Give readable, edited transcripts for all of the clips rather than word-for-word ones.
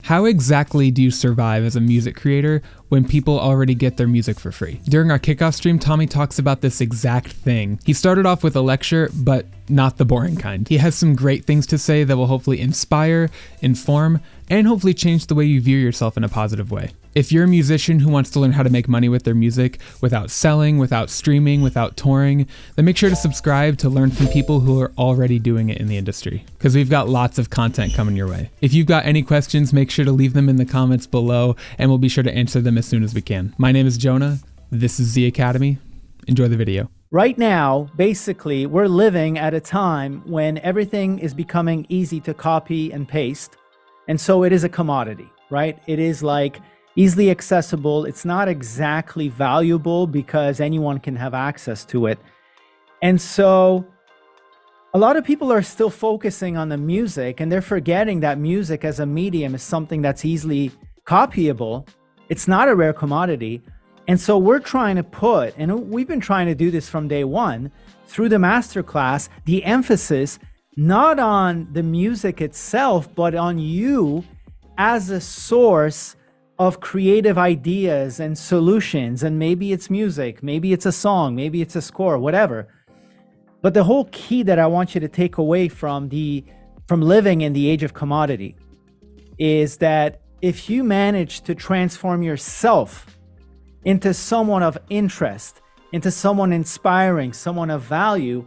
How exactly do you survive as a music creator when people already get their music for free? During our kickoff stream, Tommy talks about this exact thing. He started off with a lecture, but not the boring kind. He has some great things to say that will hopefully inspire, inform, and hopefully change the way you view yourself in a positive way. If you're a musician who wants to learn how to make money with their music without selling, without streaming, without touring, then make sure to subscribe to learn from people who are already doing it in the industry, because we've got lots of content coming your way. If you've got any questions, make sure to leave them in the comments below, and we'll be sure to answer them as soon as we can. My name is Jonah. This is Zee Academy. Enjoy the video. Right now, basically, we're living at a time when everything is becoming easy to copy and paste. And so it is a commodity, right? It is like easily accessible. It's not exactly valuable because anyone can have access to it. And so a lot of people are still focusing on the music, and they're forgetting that music as a medium is something that's easily copyable. It's not a rare commodity. And so we're trying to put, and we've been trying to do this from day one, through the masterclass, the emphasis not on the music itself, but on you as a source of creative ideas and solutions. And maybe it's music, maybe it's a song, maybe it's a score, whatever. But the whole key that I want you to take away from living in the age of commodity is that if you manage to transform yourself into someone of interest, into someone inspiring, someone of value,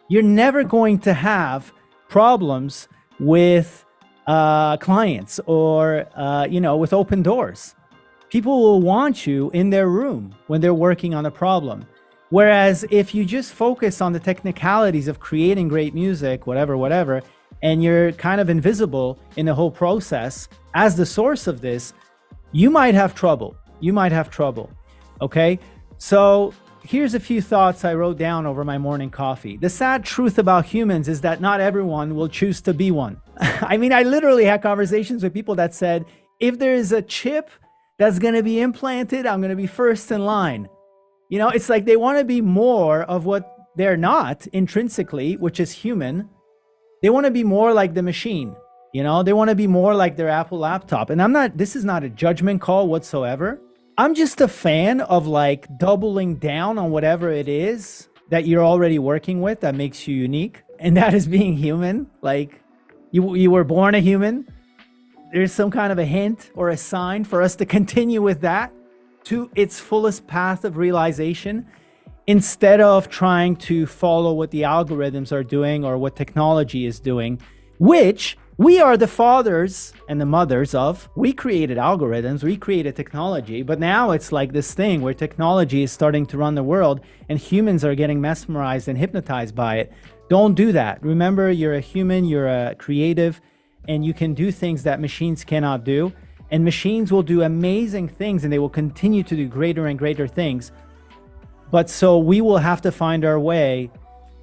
you're never going to have problems with clients or, with open doors. People will want you in their room when they're working on a problem. Whereas if you just focus on the technicalities of creating great music, whatever, and you're kind of invisible in the whole process as the source of this, you might have trouble. Okay? So here's a few thoughts I wrote down over my morning coffee. The sad truth about humans is that not everyone will choose to be one. I mean, I literally had conversations with people that said, if there is a chip that's going to be implanted, I'm going to be first in line. You know, it's like they want to be more of what they're not intrinsically, which is human. They want to be more like the machine. You know, they want to be more like their Apple laptop. And this is not a judgment call whatsoever. I'm just a fan of like doubling down on whatever it is that you're already working with that makes you unique. And that is being human. Like you were born a human. There's some kind of a hint or a sign for us to continue with that to its fullest path of realization, instead of trying to follow what the algorithms are doing or what technology is doing, which we are the fathers and the mothers of. We created algorithms, we created technology, but now it's like this thing where technology is starting to run the world and humans are getting mesmerized and hypnotized by it. Don't do that. Remember, you're a human, you're a creative, and you can do things that machines cannot do. And machines will do amazing things and they will continue to do greater and greater things. But so we will have to find our way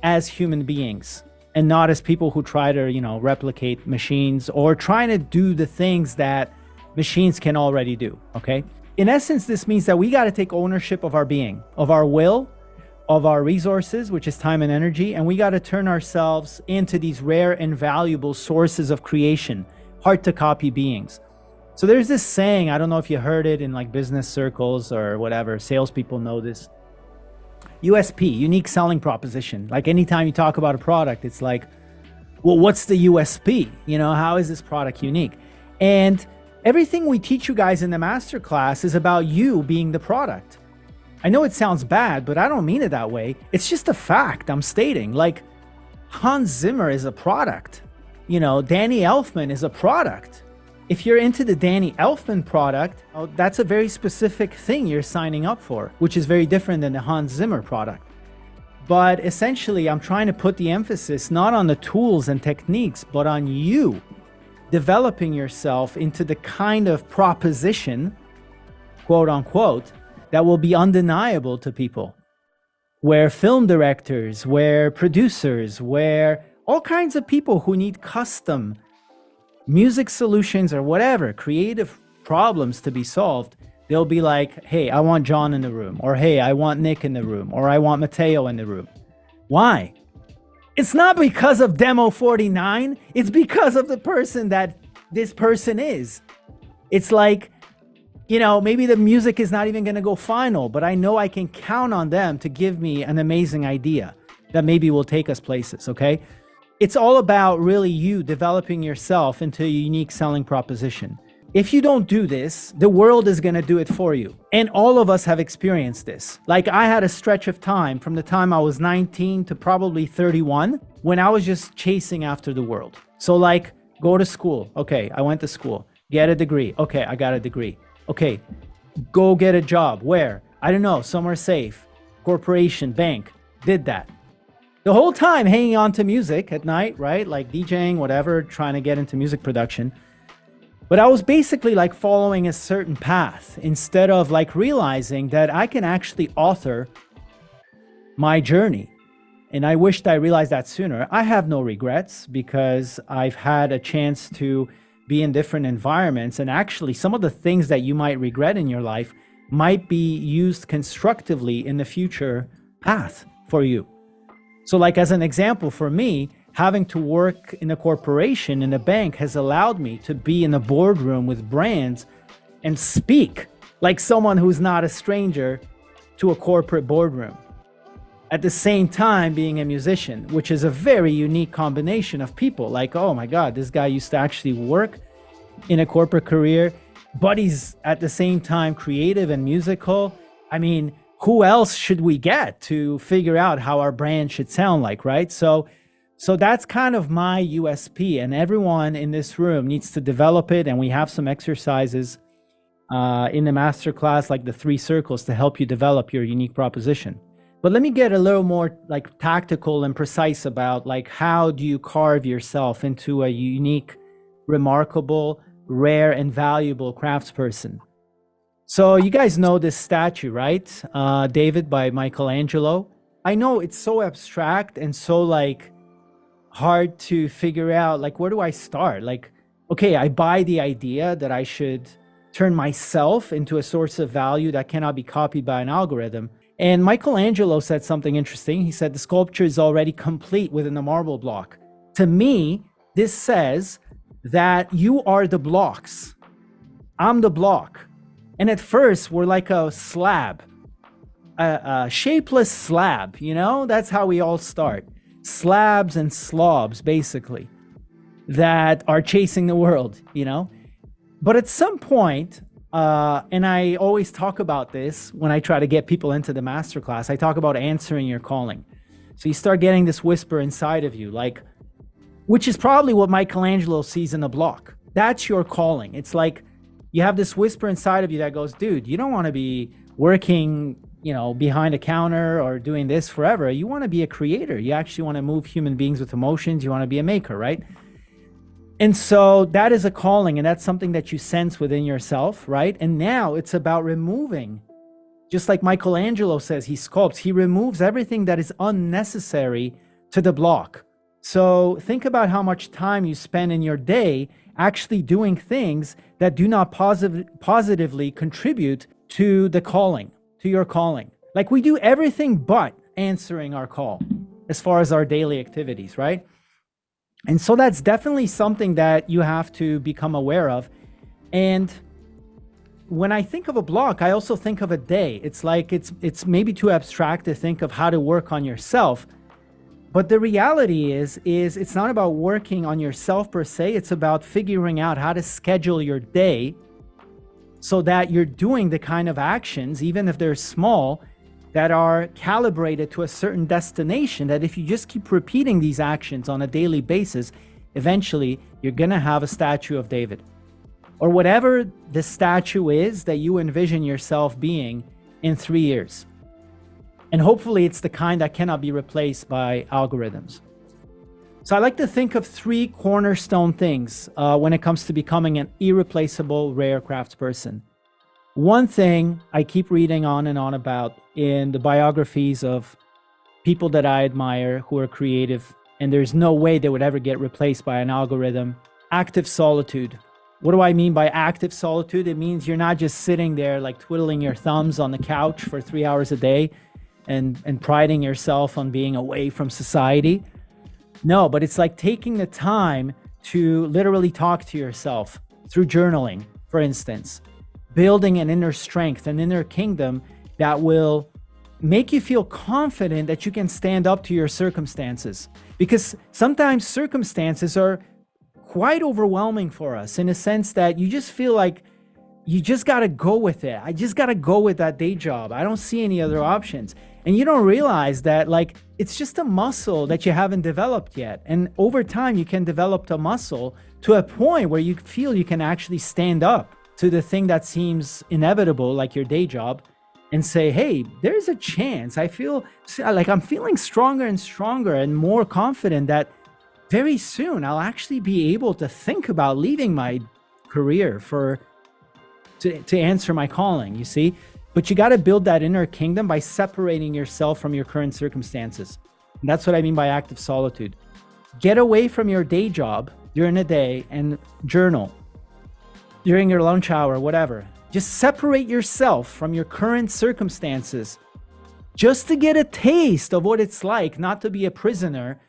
as human beings and not as people who try to, replicate machines or trying to do the things that machines can already do, okay? In essence, this means that we got to take ownership of our being, of our will, of our resources, which is time and energy, and we got to turn ourselves into these rare and valuable sources of creation, hard to copy beings. So there's this saying, I don't know if you heard it in like business circles or whatever, salespeople know this. USP, unique selling proposition. Like anytime you talk about a product, it's like, well, what's the USP? How is this product unique? And everything we teach you guys in the masterclass is about you being the product. I know it sounds bad, but I don't mean it that way. It's just a fact I'm stating. Like Hans Zimmer is a product. Danny Elfman is a product. If you're into the Danny Elfman product, that's a very specific thing you're signing up for, which is very different than the Hans Zimmer product. But essentially, I'm trying to put the emphasis not on the tools and techniques, but on you developing yourself into the kind of proposition, quote unquote, that will be undeniable to people. Where film directors, where producers, where all kinds of people who need custom music solutions or whatever, creative problems to be solved, they'll be like, hey, I want John in the room, or hey, I want Nick in the room, or I want Matteo in the room. Why? It's not because of Demo 49, it's because of the person that this person is. It's like, maybe the music is not even going to go final, but I know I can count on them to give me an amazing idea that maybe will take us places, okay? It's all about really you developing yourself into a unique selling proposition. If you don't do this, the world is going to do it for you. And all of us have experienced this. Like, I had a stretch of time from the time I was 19 to probably 31 when I was just chasing after the world. So like, go to school. Okay, I went to school. Get a degree. Okay, I got a degree. Okay, go get a job. Where? I don't know, somewhere safe. Corporation, bank. Did that. The whole time hanging on to music at night, right? Like DJing, whatever, trying to get into music production. But I was basically like following a certain path instead of like realizing that I can actually author my journey. And I wished I realized that sooner. I have no regrets because I've had a chance to be in different environments. And actually, some of the things that you might regret in your life might be used constructively in the future path for you. So like, as an example, for me, having to work in a corporation, in a bank, has allowed me to be in a boardroom with brands and speak like someone who's not a stranger to a corporate boardroom. At the same time being a musician, which is a very unique combination of people. Like, oh my God, this guy used to actually work in a corporate career, but he's at the same time creative and musical. I mean, who else should we get to figure out how our brand should sound like, right? So that's kind of my USP, and everyone in this room needs to develop it. And we have some exercises in the masterclass, like the 3 circles, to help you develop your unique proposition. But let me get a little more like tactical and precise about like, how do you carve yourself into a unique, remarkable, rare, and valuable craftsperson? So you guys know this statue, right? David by Michelangelo. I know it's so abstract and so like hard to figure out, like, where do I start? Like, okay, I buy the idea that I should turn myself into a source of value that cannot be copied by an algorithm. And Michelangelo said something interesting. He said the sculpture is already complete within the marble block. To me, this says that you are the blocks. I'm the block. And at first, we're like a slab, a shapeless slab, That's how we all start. Slabs and slobs, basically, that are chasing the world, But at some point, and I always talk about this when I try to get people into the masterclass, I talk about answering your calling. So you start getting this whisper inside of you, like, which is probably what Michelangelo sees in the block. That's your calling. It's like you have this whisper inside of you that goes, dude, you don't want to be working, behind a counter or doing this forever. You want to be a creator. You actually want to move human beings with emotions. You want to be a maker, right? And so that is a calling, and that's something that you sense within yourself, right? And now it's about removing, just like Michelangelo says, he sculpts, he removes everything that is unnecessary to the block. So think about how much time you spend in your day actually doing things that do not positively contribute to the calling, to your calling. Like, we do everything but answering our call as far as our daily activities, right? And so that's definitely something that you have to become aware of. And when I think of a block, I also think of a day. It's like it's maybe too abstract to think of how to work on yourself. But the reality is it's not about working on yourself per se. It's about figuring out how to schedule your day so that you're doing the kind of actions, even if they're small, that are calibrated to a certain destination, that if you just keep repeating these actions on a daily basis, eventually you're going to have a statue of David, or whatever the statue is that you envision yourself being in 3 years. And hopefully it's the kind that cannot be replaced by algorithms. So I like to think of 3 cornerstone things when it comes to becoming an irreplaceable, rare craftsperson. One thing I keep reading on and on about in the biographies of people that I admire who are creative, and there's no way they would ever get replaced by an algorithm: active solitude. What do I mean by active solitude? It means you're not just sitting there like twiddling your thumbs on the couch for 3 hours a day and priding yourself on being away from society. No, but it's like taking the time to literally talk to yourself through journaling, for instance, building an inner strength, an inner kingdom that will make you feel confident that you can stand up to your circumstances. Because sometimes circumstances are quite overwhelming for us in a sense that you just feel like you just got to go with it. I just got to go with that day job. I don't see any other options. And you don't realize that like it's just a muscle that you haven't developed yet. And over time, you can develop the muscle to a point where you feel you can actually stand up to the thing that seems inevitable, like your day job, and say, hey, there's a chance. I feel like I'm feeling stronger and stronger and more confident that very soon I'll actually be able to think about leaving my career to answer my calling, you see? But you got to build that inner kingdom by separating yourself from your current circumstances. And that's what I mean by active solitude. Get away from your day job during the day and journal during your lunch hour, whatever. Just separate yourself from your current circumstances just to get a taste of what it's like not to be a prisoner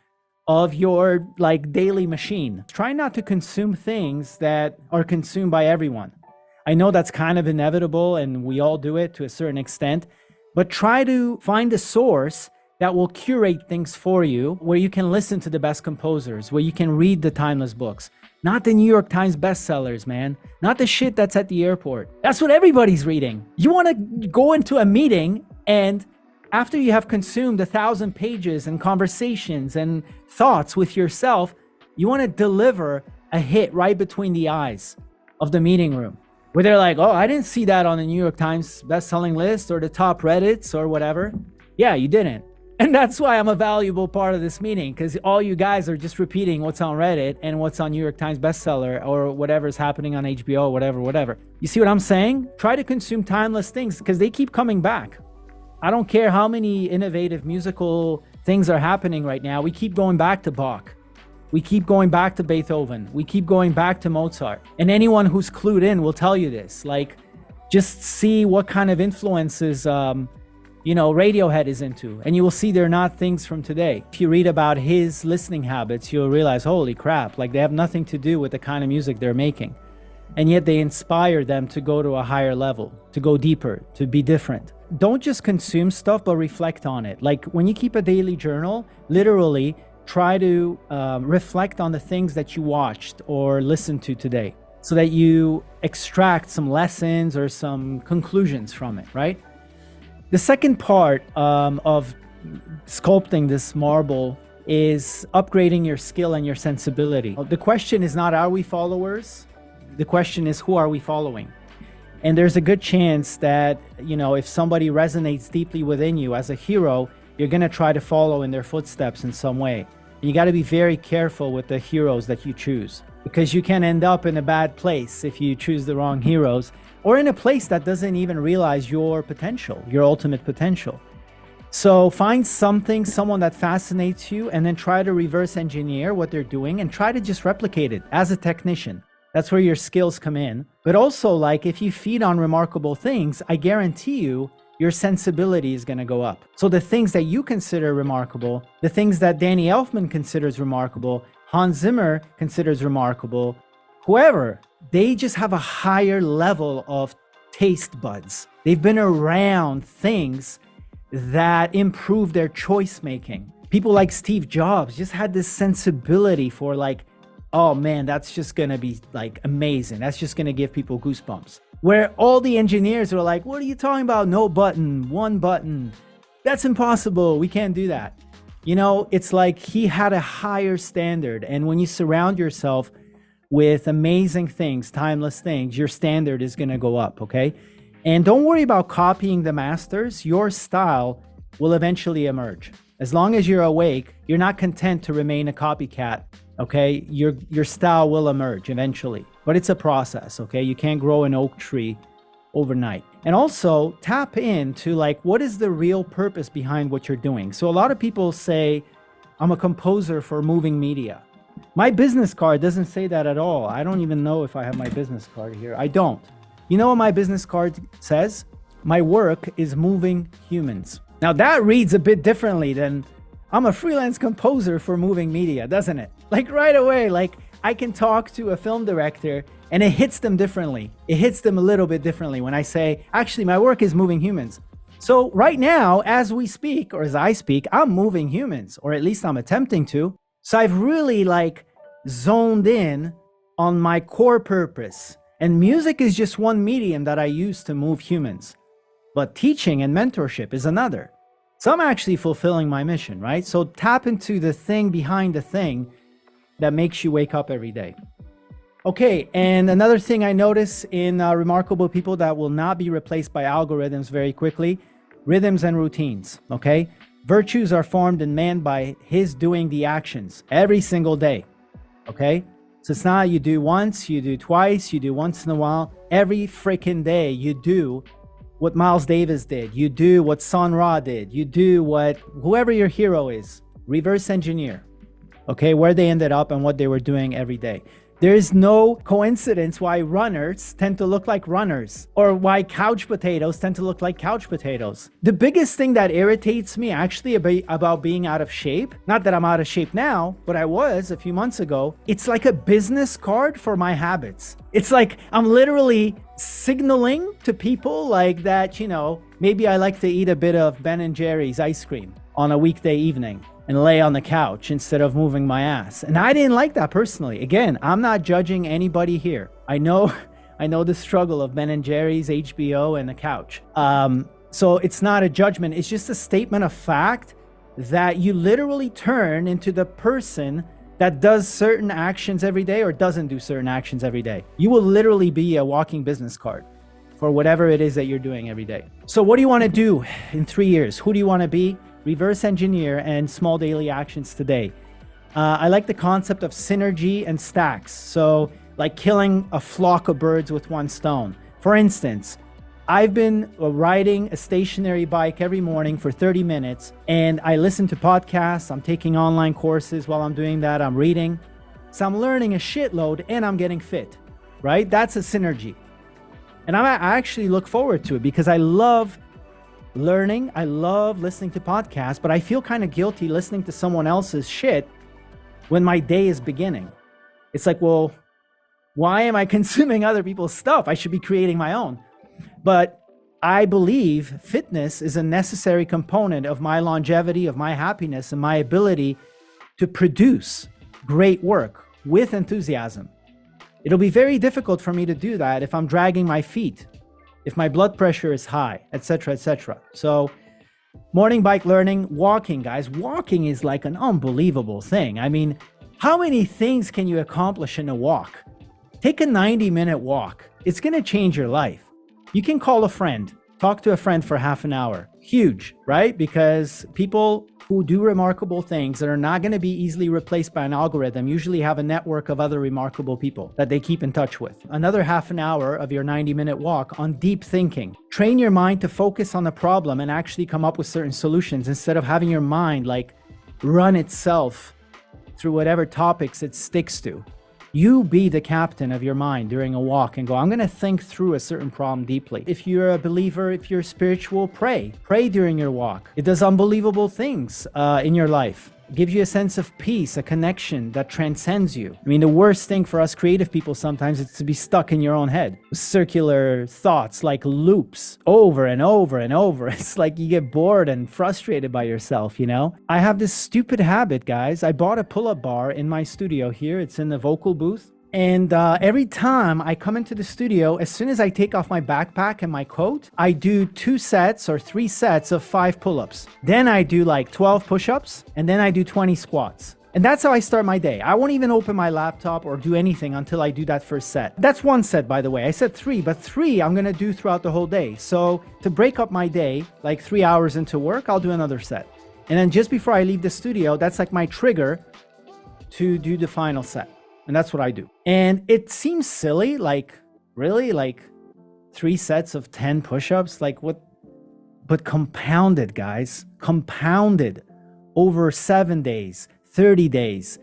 of your like daily machine. Try not to consume things that are consumed by everyone. I know that's kind of inevitable and we all do it to a certain extent, but try to find a source that will curate things for you, where you can listen to the best composers, where you can read the timeless books. Not the New York Times bestsellers, man. Not the shit that's at the airport. That's what everybody's reading. You want to go into a meeting and after you have consumed 1,000 pages and conversations and thoughts with yourself, you want to deliver a hit right between the eyes of the meeting room, where they're like, oh, I didn't see that on the New York Times bestselling list or the top Reddits or whatever. Yeah, you didn't. And that's why I'm a valuable part of this meeting, because all you guys are just repeating what's on Reddit and what's on New York Times bestseller or whatever's happening on HBO, whatever. You see what I'm saying? Try to consume timeless things because they keep coming back. I don't care how many innovative musical things are happening right now. We keep going back to Bach. We keep going back to Beethoven. We keep going back to Mozart. And anyone who's clued in will tell you this. Like, just see what kind of influences Radiohead is into, and you will see they're not things from today. If you read about his listening habits, you'll realize, holy crap, like they have nothing to do with the kind of music they're making. And yet they inspire them to go to a higher level, to go deeper, to be different. Don't just consume stuff, but reflect on it. Like when you keep a daily journal, literally try to reflect on the things that you watched or listened to today so that you extract some lessons or some conclusions from it, right? The second part of sculpting this marble is upgrading your skill and your sensibility. The question is not, are we followers? The question is, who are we following? And there's a good chance that, if somebody resonates deeply within you as a hero, you're going to try to follow in their footsteps in some way. And you got to be very careful with the heroes that you choose, because you can end up in a bad place if you choose the wrong heroes, or in a place that doesn't even realize your potential, your ultimate potential. So find someone that fascinates you, and then try to reverse engineer what they're doing and try to just replicate it as a technician. That's where your skills come in. But also, like, if you feed on remarkable things, I guarantee you, your sensibility is going to go up. So the things that you consider remarkable, the things that Danny Elfman considers remarkable, Hans Zimmer considers remarkable, whoever, they just have a higher level of taste buds. They've been around things that improve their choice making. People like Steve Jobs just had this sensibility for like, oh man, that's just gonna be like amazing. That's just gonna give people goosebumps. Where all the engineers were like, what are you talking about? No button, one button. That's impossible. We can't do that. It's like he had a higher standard. And when you surround yourself with amazing things, timeless things, your standard is going to go up, okay? And don't worry about copying the masters. Your style will eventually emerge. As long as you're awake, you're not content to remain a copycat, okay? Your style will emerge eventually, but it's a process, okay? You can't grow an oak tree overnight. And also tap into like, what is the real purpose behind what you're doing? So a lot of people say, I'm a composer for moving media. My business card doesn't say that at all. I don't even know if I have my business card here. I don't. You know what my business card says? My work is moving humans. Now that reads a bit differently than I'm a freelance composer for moving media, doesn't it? Like right away, like I can talk to a film director and it hits them differently. It hits them a little bit differently when I say, actually, my work is moving humans. So right now, as we speak, or as I speak, I'm moving humans, or at least I'm attempting to. So I've really like zoned in on my core purpose. And music is just one medium that I use to move humans. But teaching and mentorship is another. So I'm actually fulfilling my mission, right? So tap into the thing behind the thing that makes you wake up every day. Okay, and another thing I notice in remarkable people that will not be replaced by algorithms very quickly, rhythms and routines, okay? Virtues are formed in man by his doing the actions every single day, okay? So it's not you do once, you do twice, you do once in a while. Every freaking day you do what Miles Davis did. You do what Sun Ra did. You do what whoever your hero is. Reverse engineer, okay, where they ended up and what they were doing every day. There is no coincidence why runners tend to look like runners or why couch potatoes tend to look like couch potatoes. The biggest thing that irritates me actually about being out of shape, not that I'm out of shape now, but I was a few months ago, it's like a business card for my habits. It's like I'm literally signaling to people like that, you know, maybe I like to eat a bit of Ben & Jerry's ice cream on a weekday evening and lay on the couch instead of moving my ass. And I didn't like that personally. Again, I'm not judging anybody here. I know the struggle of Ben & Jerry's, HBO, and the couch. So it's not a judgment. It's just a statement of fact that you literally turn into the person that does certain actions every day or doesn't do certain actions every day. You will literally be a walking business card for whatever it is that you're doing every day. So what do you want to do in 3 years? Who do you want to be? Reverse engineer and small daily actions today. I like the concept of synergy and stacks. So like killing a flock of birds with one stone. For instance, I've been riding a stationary bike every morning for 30 minutes and I listen to podcasts. I'm taking online courses while I'm doing that. I'm reading. So I'm learning a shitload and I'm getting fit, right? That's a synergy. And I actually look forward to it because I love learning. I love listening to podcasts, but I feel kind of guilty listening to someone else's shit when my day is beginning. It's like, well, why am I consuming other people's stuff? I should be creating my own. But I believe fitness is a necessary component of my longevity, of my happiness, and my ability to produce great work with enthusiasm. It'll be very difficult for me to do that if I'm dragging my feet, if my blood pressure is high, etc., etc. So morning bike learning, walking, guys. Walking is like an unbelievable thing. I mean, how many things can you accomplish in a walk? Take a 90-minute walk. It's going to change your life. You can call a friend, talk to a friend for half an hour. Huge, right? Because people who do remarkable things that are not going to be easily replaced by an algorithm usually have a network of other remarkable people that they keep in touch with. Another half an hour of your 90-minute walk on deep thinking. Train your mind to focus on the problem and actually come up with certain solutions instead of having your mind like run itself through whatever topics it sticks to. You be the captain of your mind during a walk and go, I'm going to think through a certain problem deeply. If you're a believer, if you're spiritual, pray. Pray during your walk. It does unbelievable things in your life. It gives you a sense of peace, a connection that transcends you. I mean, the worst thing for us creative people sometimes is to be stuck in your own head. Circular thoughts like loops over and over and over. It's like you get bored and frustrated by yourself, you know? I have this stupid habit, guys. I bought a pull-up bar in my studio here. It's in the vocal booth. And every time I come into the studio, as soon as I take off my backpack and my coat, I do 2 sets or 3 sets of 5 pull-ups. Then I do like 12 push-ups, and then I do 20 squats. And that's how I start my day. I won't even open my laptop or do anything until I do that first set. That's 1 set, by the way. I said 3, but 3 I'm gonna do throughout the whole day. So to break up my day, like 3 hours into work, I'll do another set. And then just before I leave the studio, that's like my trigger to do the final set. And that's what I do. And it seems silly, like really, like 3 sets of 10 push-ups, like what? But compounded, guys, compounded over 7 days, 30 days,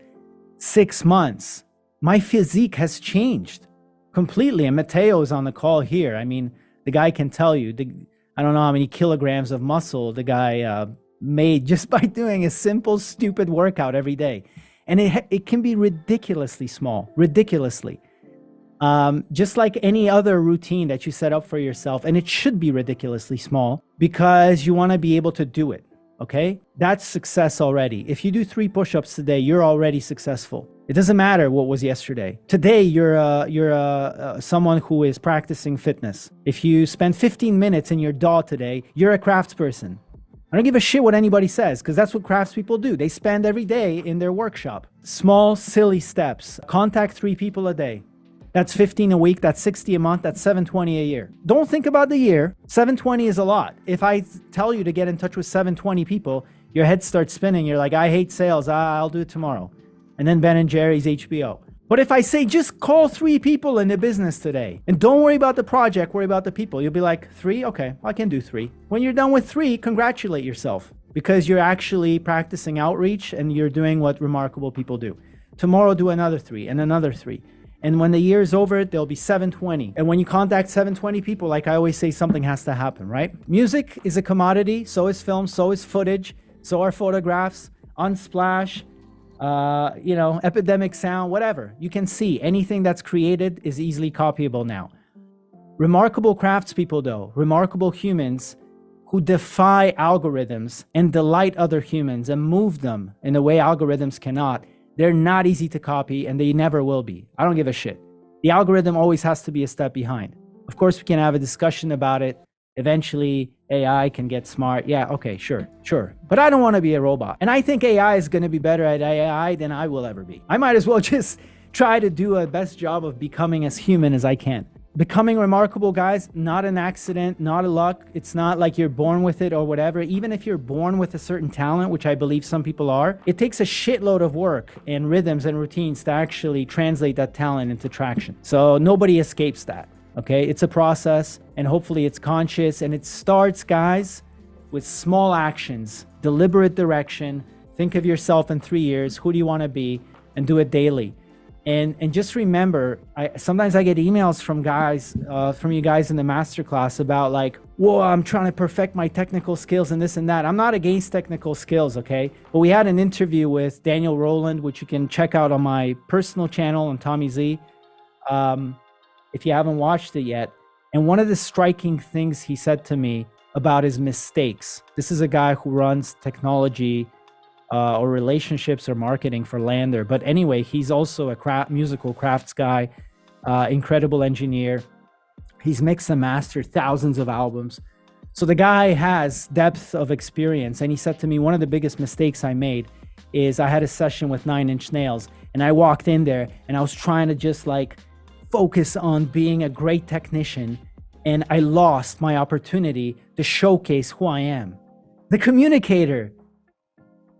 6 months. My physique has changed completely. And Matteo is on the call here. I mean, the guy can tell you, I don't know how many kilograms of muscle the guy made just by doing a simple, stupid workout every day. And it can be ridiculously small, ridiculously. Just like any other routine that you set up for yourself. And it should be ridiculously small because you want to be able to do it. Okay, that's success already. If you do 3 push-ups today, you're already successful. It doesn't matter what was yesterday. Today, you're someone who is practicing fitness. If you spend 15 minutes in your DAW today, you're a craftsperson. I don't give a shit what anybody says, because that's what craftspeople do. They spend every day in their workshop. Small, silly steps. Contact 3 people a day. That's 15 a week, that's 60 a month, that's 720 a year. Don't think about the year. 720 is a lot. If I tell you to get in touch with 720 people, your head starts spinning. You're like, I hate sales, I'll do it tomorrow. And then Ben and Jerry's HBO. But if I say just call 3 people in the business today, and don't worry about the project, worry about the people, you'll be like, 3? Okay, I can do 3. When you're done with 3, congratulate yourself, because you're actually practicing outreach and you're doing what remarkable people do. Tomorrow, do another 3 and another 3. And when the year is over, there'll be 720. And when you contact 720 people, like I always say, something has to happen, right? Music is a commodity. So is film. So is footage. So are photographs. Unsplash, epidemic sound, whatever. You can see anything that's created is easily copyable now. Remarkable craftspeople, though, remarkable humans who defy algorithms and delight other humans and move them in a way algorithms cannot. They're not easy to copy, and they never will be. I don't give a shit. The algorithm always has to be a step behind. Of course, we can have a discussion about it. Eventually, AI can get smart. Yeah, okay, sure. But I don't want to be a robot. And I think AI is going to be better at AI than I will ever be. I might as well just try to do a best job of becoming as human as I can. Becoming remarkable, guys, not an accident, not a luck. It's not like you're born with it or whatever. Even if you're born with a certain talent, which I believe some people are, it takes a shitload of work and rhythms and routines to actually translate that talent into traction. So nobody escapes that, okay? It's a process, and hopefully it's conscious, and it starts, guys, with small actions, deliberate direction. Think of yourself in 3 years. Who do you want to be? And do it daily. And just remember, sometimes I get emails from you guys in the masterclass about like, whoa, I'm trying to perfect my technical skills and this and that. I'm not against technical skills, okay? But we had an interview with Daniel Rowland, which you can check out on my personal channel on Tommy Zee, if you haven't watched it yet. And one of the striking things he said to me about his mistakes. This is a guy who runs technology or relationships or marketing for Lander. But anyway, he's also a musical crafts guy, incredible engineer. He's mixed and mastered thousands of albums. So the guy has depth of experience. And he said to me, one of the biggest mistakes I made is I had a session with 9 Inch Nails, and I walked in there and I was trying to just like focus on being a great technician. And I lost my opportunity to showcase who I am. The communicator,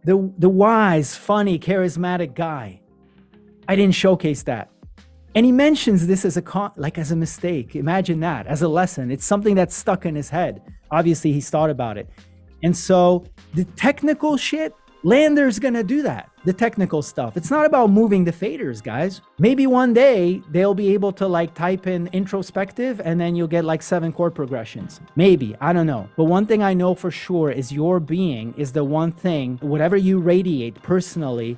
the wise, funny, charismatic guy. I didn't showcase that. And he mentions this as a mistake. Imagine that, as a lesson. It's something that's stuck in his head. Obviously, he's thought about it. And so the technical shit, Lander's gonna do that. The technical stuff. It's not about moving the faders, guys. Maybe one day they'll be able to like type in introspective and then you'll get like 7 chord progressions. Maybe, I don't know. But one thing I know for sure is your being is the one thing, whatever you radiate personally,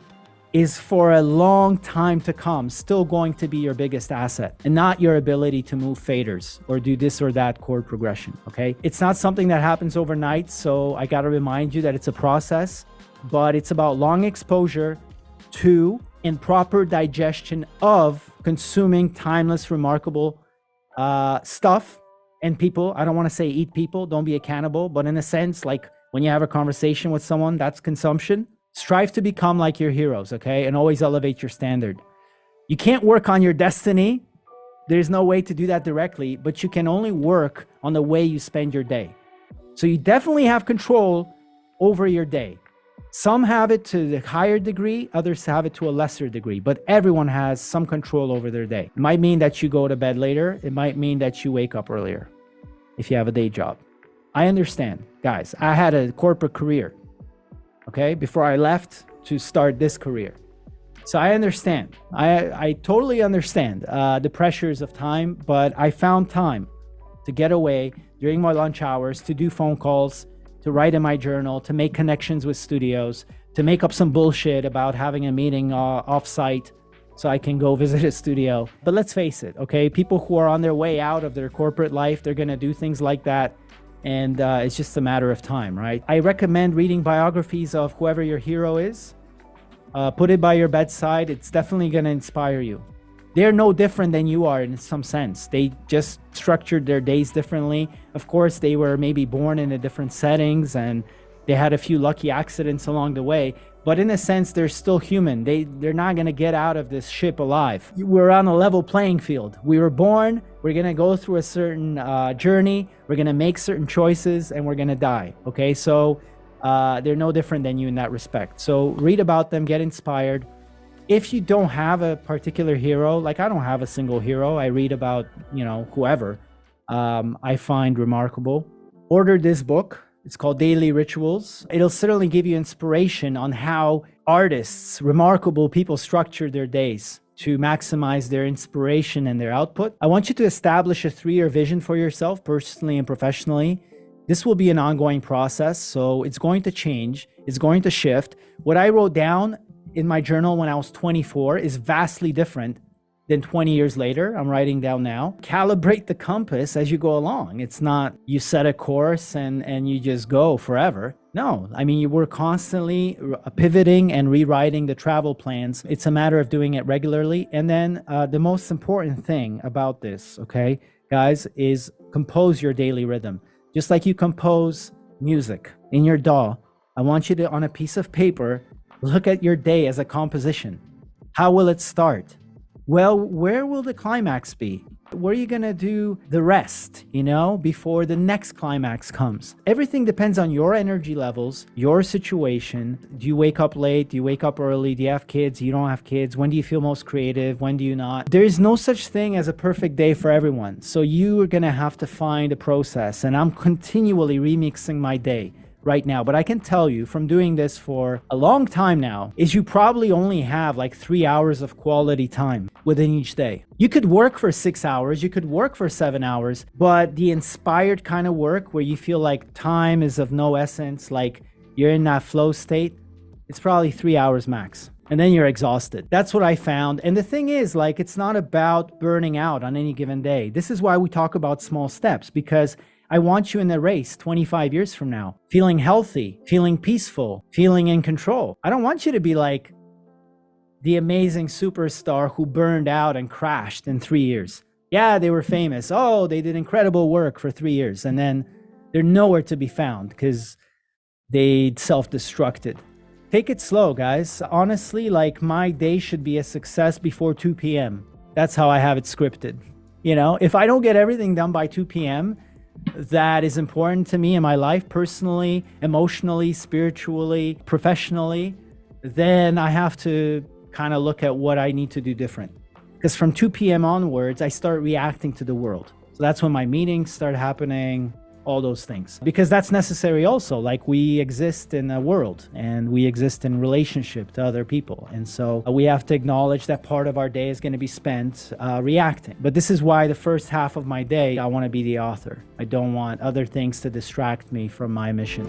is for a long time to come still going to be your biggest asset, and not your ability to move faders or do this or that chord progression, okay? It's not something that happens overnight, so I gotta remind you that it's a process, but it's about long exposure to and proper digestion of consuming timeless, remarkable stuff and people. I don't wanna say eat people, don't be a cannibal, but in a sense, like when you have a conversation with someone, that's consumption. Strive to become like your heroes, okay? And always elevate your standard. You can't work on your destiny. There's no way to do that directly, but you can only work on the way you spend your day. So you definitely have control over your day. Some have it to the higher degree, others have it to a lesser degree, but everyone has some control over their day. It might mean that you go to bed later. It might mean that you wake up earlier if you have a day job. I understand, guys. I had a corporate career, okay, before I left to start this career. So I understand. I totally understand the pressures of time, but I found time to get away during my lunch hours, to do phone calls, to write in my journal, to make connections with studios, to make up some bullshit about having a meeting off-site so I can go visit a studio. But let's face it, okay? People who are on their way out of their corporate life, they're gonna do things like that. And it's just a matter of time, right? I recommend reading biographies of whoever your hero is. Put it by your bedside. It's definitely gonna inspire you. They're no different than you are in some sense. They just structured their days differently. Of course, they were maybe born in a different settings and they had a few lucky accidents along the way. But in a sense, they're still human. They're not gonna get out of this ship alive. We're on a level playing field. We were born, we're gonna go through a certain journey, we're gonna make certain choices, and we're gonna die, okay? So they're no different than you in that respect. So read about them, get inspired. If you don't have a particular hero, like I don't have a single hero, I read about, whoever I find remarkable. Order this book. It's called Daily Rituals. It'll certainly give you inspiration on how artists, remarkable people structure their days to maximize their inspiration and their output. I want you to establish a 3-year vision for yourself, personally and professionally. This will be an ongoing process, so it's going to change. It's going to shift. What I wrote down in my journal when I was 24 is vastly different than 20 years later. I'm writing down now. Calibrate the compass as you go along. It's not you set a course and you just go forever. No, I mean, we're constantly pivoting and rewriting the travel plans. It's a matter of doing it regularly. And then the most important thing about this, okay, guys, is compose your daily rhythm. Just like you compose music in your DAW, I want you to, on a piece of paper, look at your day as a composition. How will it start? Well, where will the climax be? Where are you going to do the rest, before the next climax comes? Everything depends on your energy levels, your situation. Do you wake up late? Do you wake up early? Do you have kids? You don't have kids? When do you feel most creative? When do you not? There is no such thing as a perfect day for everyone. So you are going to have to find a process. And I'm continually remixing my day right now. But I can tell you from doing this for a long time now is you probably only have like 3 hours of quality time within each day. You could work for 6 hours, you could work for 7 hours, but the inspired kind of work where you feel like time is of no essence, like you're in that flow state, it's probably 3 hours max. And then you're exhausted. That's what I found. And the thing is, like, it's not about burning out on any given day. This is why we talk about small steps, because I want you in the race 25 years from now, feeling healthy, feeling peaceful, feeling in control. I don't want you to be like the amazing superstar who burned out and crashed in 3 years. Yeah, they were famous. Oh, they did incredible work for 3 years. And then they're nowhere to be found because they self-destructed. Take it slow, guys. Honestly, like my day should be a success before 2 p.m. That's how I have it scripted. If I don't get everything done by 2 p.m., that is important to me in my life, personally, emotionally, spiritually, professionally, then I have to kind of look at what I need to do different. Because from 2 p.m. onwards, I start reacting to the world. So that's when my meetings start happening, all those things. Because that's necessary also. Like we exist in a world and we exist in relationship to other people. And so we have to acknowledge that part of our day is going to be spent reacting. But this is why the first half of my day, I want to be the author. I don't want other things to distract me from my mission.